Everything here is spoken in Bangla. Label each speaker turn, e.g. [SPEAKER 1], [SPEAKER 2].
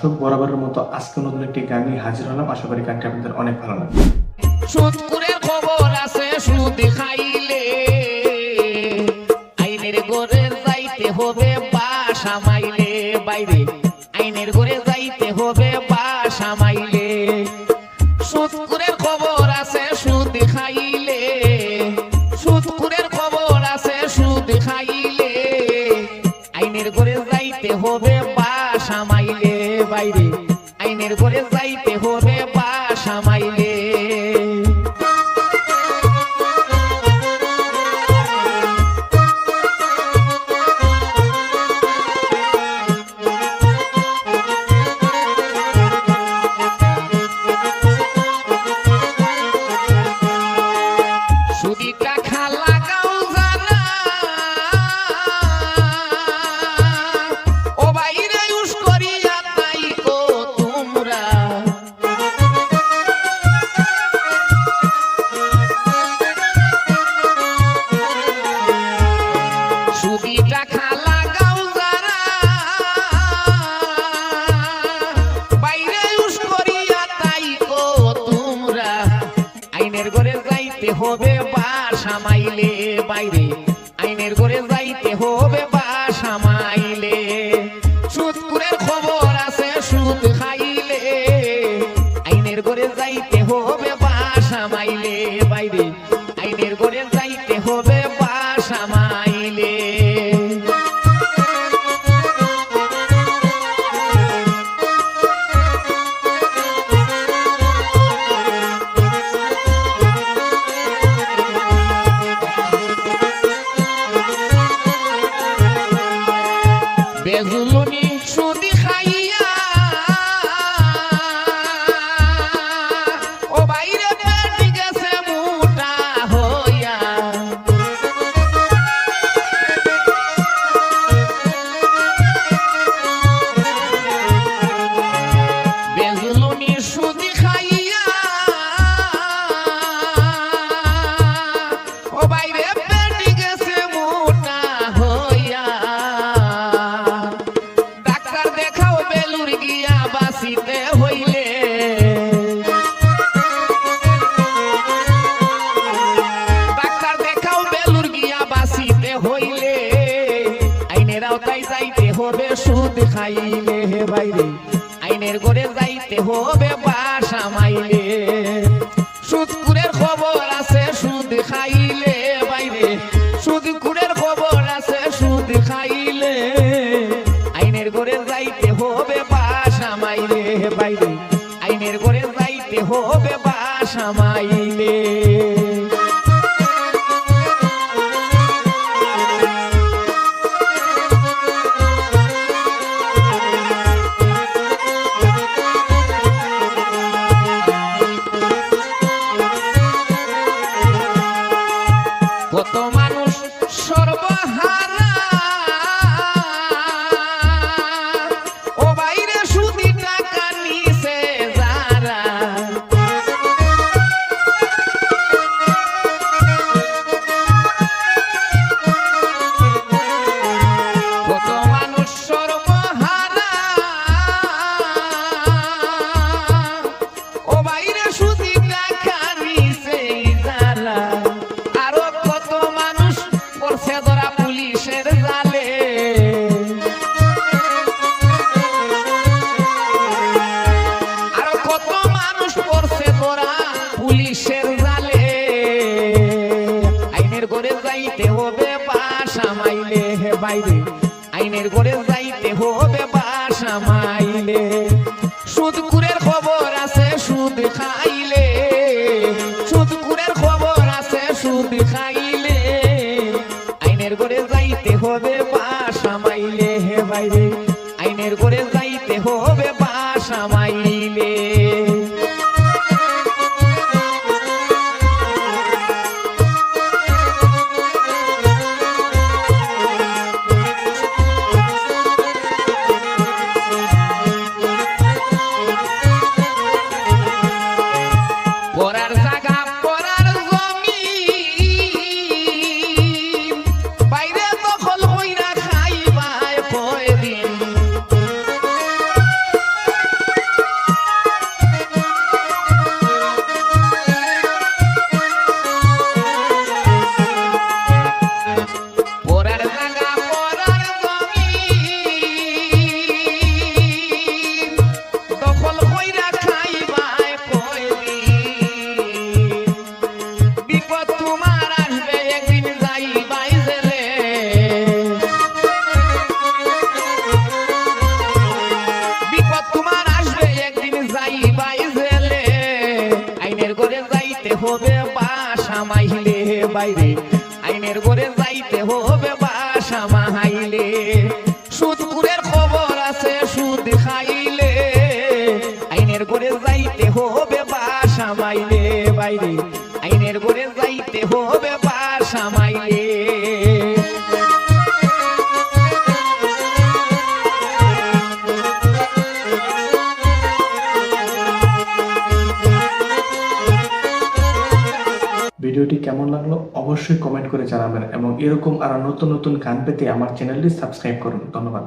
[SPEAKER 1] দর্শক, বরাবরের মতো আজকে নতুন একটি গান নিয়ে হাজির হলাম। আশা করি গানটি আপনাদের অনেক ভালো লাগবে।
[SPEAKER 2] সুদকুরের খবর আছে, সুদ খাইলে আইনের ঘরে যাইতে হবে বাসা মাইলে, বাইরে আইনের ঘরে যাইতে হবে বাসা মাইলে। সুদকুরের খবর আছে, সুদ খাইলে, সুদকুরের খবর আছে, সুদ খাইলে আইনের ঘরে যাইতে হবে বাসা মাইলে, বাইরে আইনের ঘরে যাইতে হবে বাসা মাইলে। সুদিটা খালা গাও জানা ও বাইরে ইউজ করিয়া তাই কো তোমরা, সুদিটা খালা গাও জানা বাইরে ইউজ করিয়া তাই কো তোমরা, আইনের ঘরে যাইতে হবে বাসা মাইলে, বাইরে আইনের ঘরে যাইতে হবে বাসা মাইলে। সুদকুরের খবর আছে, সুদ খাইলে আইনের ঘরে যাইতে হবে বাসা মাইলে, বাইরে আইনের ঘরে যাইতে হবে বাসা মাইলে। বেজুলনি সুদি খাইয়া ও বাইরে পেট গেছে মোটা হইয়া, বেজুলনি সুদি খাইয়া ও বাইরে পেট গেছে মোটা হইয়া, ডাক্তার দেখাও বেলুর গিয়া বাঁচিতে হইলে, ডাক্তার দেখাও বেলুর গিয়া বাঁচিতে হইলে আইনের আওতায় যাইতে হবে সুদ খাইলে, বাইরে আইনের ঘরে যাইতে হবে বাসা মাইলে। সুদকুরের খবর আছে, সুদ খাইলে, বাইরে সুদকুরের খবর আছে, সুদ খাইলে আইনের ঘরে যাইতে হবে বাসা মাইলে, বাইরে আইনের ঘরে যাইতে হবে বাসা মাইলে। কত মানুষ সর্বহারা ও বাইরে সুদি টাকা নিছে যারা, কত মানুষ সর্বহারা ও বাইরে সুদি টাকা নিছে যারা, আরো কত মানুষ পড়ছে ধরা পুলিশের জালে, আরো কত মানুষ পড়ছে ধরা পুলিশের জালে, আইনের ঘরে যাইতে হবে বাসা মাইলে, বাইরে আইনের ঘরে যাইতে হবে বাসা মাইলে। সুদকুরের খবর আছে, সুদ খাইলে, সুদকুরের খবর আছে, সুদ খাইলে আইনের ঘরে যাইতে হবে বাসা মাইলে, বাইরে আইনের ঘরে যাইতে হবে বাসা মাইলে। পরার জায়গা পরার জমিন বাইরে দখল হইরা খাইবায় কয়দিন, বাইরে আইনের ঘরে যাইতে হবে বাসা মাহাইলে সুদপুরের খবর আছে সুদ খাইলে আইনের ঘরে যাইতে হবে বাসা মাইলে বাইরে আইনের ঘরে যাইতে হবে বাসা মাইলে
[SPEAKER 1] ভিডিওটি কেমন লাগলো অবশ্যই কমেন্ট করে জানাবেন এবং এরকম আরো নতুন নতুন গান পেতে আমার চ্যানেলটি সাবস্ক্রাইব করুন। ধন্যবাদ।